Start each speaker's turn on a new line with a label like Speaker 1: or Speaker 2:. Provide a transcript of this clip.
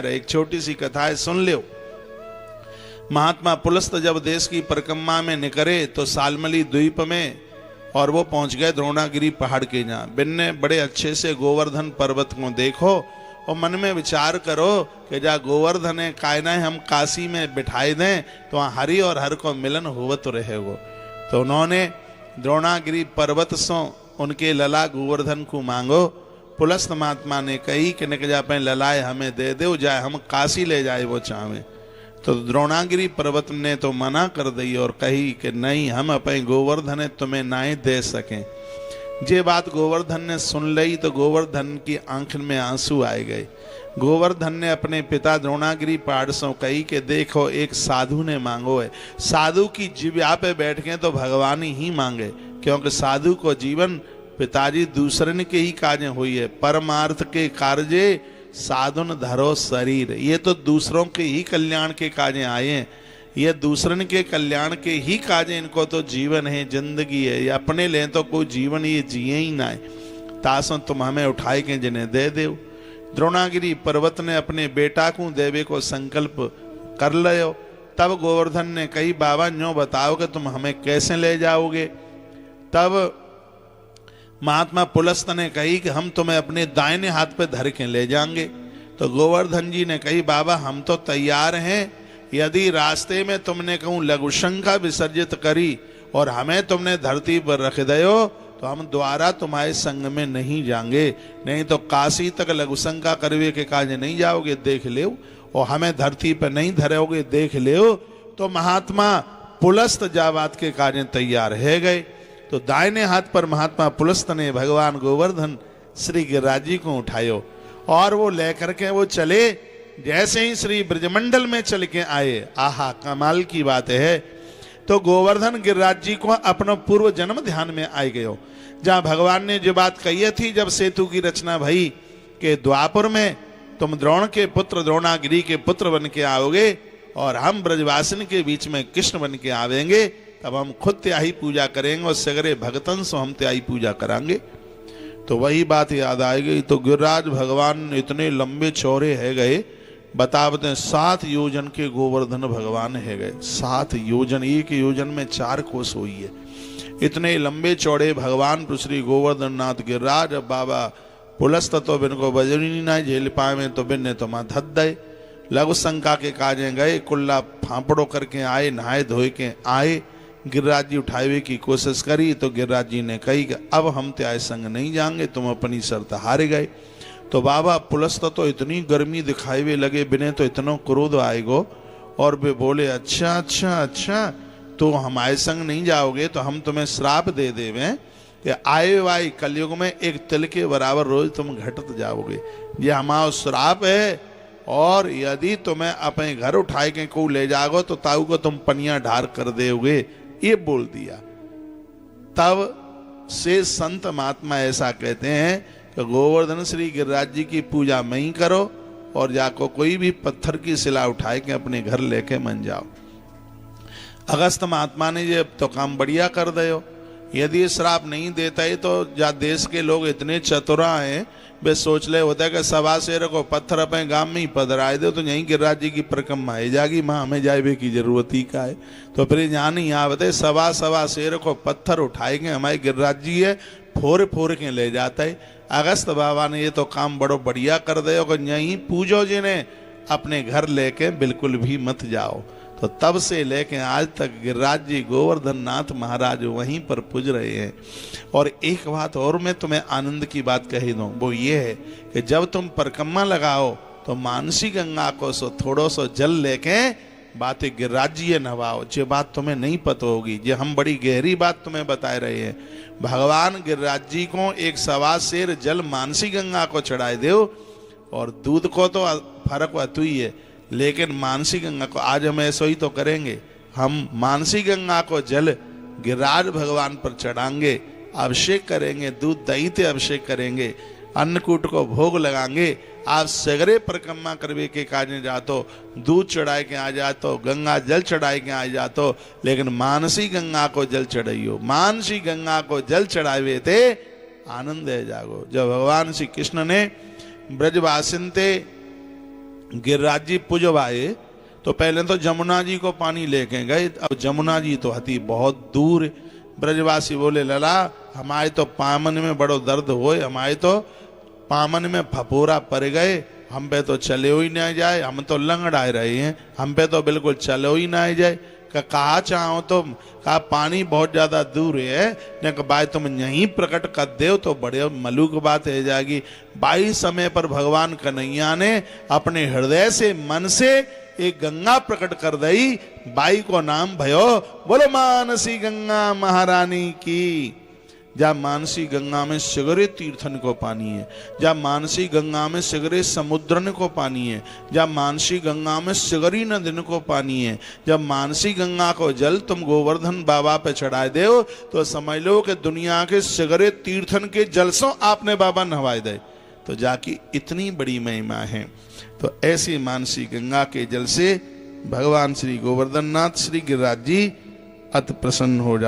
Speaker 1: एक छोटी सी कथा है, सुन लो। महात्मा पुलस्त जब देश की परिक्रमा में निकले तो सालमली द्वीप में और वो पहुंच गए द्रोणागिरी पहाड़ के। जहाँ बिन्ने बड़े अच्छे से गोवर्धन पर्वत को देखो और मन में विचार करो कि जहाँ गोवर्धन है कायना हम काशी में बिठाई दें तो वहाँ हरि और हर को मिलन हुआ तो रहेगो। तो उन्होंने द्रोणागिरी पर्वत सो उनके लला गोवर्धन को मांगो। पुलस्त महात्मा ने कही कि निक जा पे ललाए हमें दे दो, जाए हम काशी ले जाए वो चाहे। तो द्रोणागिरी पर्वत ने तो मना कर दी और कही कि नहीं, हम अपने गोवर्धन तुम्हें नाई दे सकें। ये बात गोवर्धन ने सुन ली तो गोवर्धन की आंख में आंसू आए गए। गोवर्धन ने अपने पिता द्रोणागिरी पहाड़ से कही कि देखो एक साधु ने मांगो है, साधु की जिभ्या पे बैठ के तो भगवान ही मांगे, क्योंकि साधु को जीवन पिताजी दूसरे के ही काजे हुई है। परमार्थ के कार्य साधुन धरो शरीर, ये तो दूसरों के ही कल्याण के काजे आए हैं, ये दूसरन के कल्याण के ही काजे, इनको तो जीवन है, जिंदगी है, ये अपने लें तो कोई जीवन ये जिए ही ना है। तासों तुम हमें उठाए के जिन्हें दे दो। द्रोणागिरी पर्वत ने अपने बेटा को देवे को संकल्प कर लियो। तब गोवर्धन ने कही बाबा न्यों बताओ कि तुम हमें कैसे ले जाओगे। तब महात्मा पुलस्त ने कही कि हम तुम्हें अपने दाहिने हाथ पे धर के ले जाएंगे। तो गोवर्धन जी ने कही बाबा हम तो तैयार हैं, यदि रास्ते में तुमने कहूँ लघुशंका विसर्जित करी और हमें तुमने धरती पर रख दो तो हम दोबारा तुम्हारे संग में नहीं जाएंगे, नहीं तो काशी तक लघुशंका करवे के काज नहीं जाओगे, देख लो, और हमें धरती पर नहीं धरोगे, देख लो। तो महात्मा पुलस्त जाबात के काज तैयार है गए। तो दाहिने हाथ पर महात्मा पुलस्त ने भगवान गोवर्धन श्री गिरिराज जी को उठायो और वो लेकर के वो चले। जैसे ही श्री ब्रजमंडल में चल के आए, आहा कमाल की बात है। तो गोवर्धन गिरिराज जी को अपना पूर्व जन्म ध्यान में आ गयो, जहाँ भगवान ने जो बात कही थी जब सेतु की रचना भई कि द्वापर में तुम द्रोण के पुत्र द्रोणागिरी के पुत्र बन के आओगे और हम ब्रजवासिन के बीच में कृष्ण बन के आवेंगे, तब हम खुद त्याही पूजा करेंगे और सगरे भगतन से हम त्याही पूजा करांगे। तो वही बात याद आ गई। तो गिरिराज भगवान इतने लंबे चौड़े है गए, बतावते 7 योजन के गोवर्धन भगवान है गए। 7 योजन, एक योजन में 4 कोस हुई है। इतने लंबे चौड़े भगवान श्री गोवर्धन नाथ गिरिराज। अब बाबा पुलस्त तो बिन को बजरी ना झेल पाए तो बिन ने तो माँ धद दे। लघु शंका के काजे गए, कुल्ला फांपड़ो करके आए, नहाए धोए के आए। गिरिराज जी उठावे की कोशिश करी तो गिरिराज जी ने कही कि अब हम त्याय संग नहीं जाएंगे, तुम अपनी शर्त हारे गए। तो बाबा पुलस्त तो इतनी गर्मी दिखाई लगे, बिने तो इतना क्रोध आएगो और वे बोले अच्छा अच्छा अच्छा तो हमारे संग नहीं जाओगे तो हम तुम्हें श्राप दे देवे कि आए वाई कलयुग में एक तिल के बराबर रोज तुम घटत जाओगे, ये हमारा श्राप है। और यदि तुम्हें अपने घर उठाए के को ले जाओगे तो ताऊ को तुम पनिया ढार कर दोगे, ये बोल दिया। तब से संत महात्मा ऐसा कहते हैं कि गोवर्धन श्री गिरिराज जी की पूजा में ही करो और जाको कोई भी पत्थर की शिला उठाए के अपने घर लेके मन जाओ। अगस्त महात्मा ने ये तो काम बढ़िया कर दो। यदि श्राप नहीं देता है तो जा देश के लोग इतने चतुरा हैं, वे सोच ले होता है कि सवा शेर को पत्थर अपने गांव में ही पधराए दो तो यहीं गिरिराज जी की परिक्रमा आई जाएगी, माँ हमें जाए की जरूरत ही का है। तो फिर यहाँ नहीं आवते, सवा शेर को पत्थर उठाएंगे, हमारे गिरिराज जी है फोर फोर के ले जाता है। अगस्त बाबा ने ये तो काम बड़ो बढ़िया कर दे, यहीं पूजो जिन्हें अपने घर लेके बिल्कुल भी मत जाओ। तो तब से लेके आज तक गिरिराज जी गोवर्धन नाथ महाराज वहीं पर पूज रहे हैं। और एक बात और मैं तुम्हें आनंद की बात कही दूं, वो ये है कि जब तुम परिक्रमा लगाओ तो मानसी गंगा को सो थोड़ो सो जल लेके बातें गिरिराज जी नवाओ। ये बात तुम्हें नहीं पता होगी, ये हम बड़ी गहरी बात तुम्हें बता रहे हैं। भगवान गिरिराज जी को एक सवा शेर जल मानसी गंगा को चढ़ाए दो और दूध को तो फर्क अतु ही है, लेकिन मानसी गंगा को आज हम ऐसा ही तो करेंगे। हम मानसी गंगा को जल गिरिराज भगवान पर चढ़ाएंगे, अभिषेक करेंगे, दूध दही से अभिषेक करेंगे, अन्नकूट को भोग लगाएंगे। आप सगरे परिक्रमा करवे के काज जातो, दूध चढ़ाए के आ जातो, गंगा जल चढ़ाए के आ जातो, लेकिन मानसी गंगा को जल चढ़ाइयो। मानसी गंगा को जल चढ़ावे थे आनंद है जागो। जब भगवान श्री कृष्ण ने ब्रजवासिन ते गिरिराज जी पुजवाए तो पहले तो जमुना जी को पानी लेके गए। अब जमुना जी तो हती बहुत दूर। ब्रजवासी बोले लला हमारे तो पामन में बड़ो दर्द होए, हमारे तो पामन में फपोरा पड़ गए, हम पे तो चले ही ना जाए, हम तो लंगड़ाए रहे हैं, हम पे तो बिल्कुल चलो ही ना जाए। कहा चाहो तुम, कहा पानी बहुत ज्यादा दूर है, ने कहा भाई तुम यहीं प्रकट कर दो तो बड़े मलूक बात है जाएगी। बाई समय पर भगवान कन्हैया ने अपने हृदय से मन से एक गंगा प्रकट कर दई। बाई को नाम भयो बोलो मानसी गंगा महारानी की। जहाँ मानसी गंगा में सगरे तीर्थन को पानी है, जहाँ मानसी गंगा में सगरे समुद्रन को पानी है, जहाँ मानसी गंगा में सगरी नदिन को पानी है, जब मानसी गंगा को जल तुम गोवर्धन बाबा पे चढ़ाए दो तो समझ लो कि दुनिया के सगरे तीर्थन के जल से आपने बाबा नहवाए दे। तो जाकी इतनी बड़ी महिमा है। तो ऐसी मानसी गंगा के जल से भगवान श्री गोवर्धन नाथ श्री गिरिराज जी अति प्रसन्न हो जा।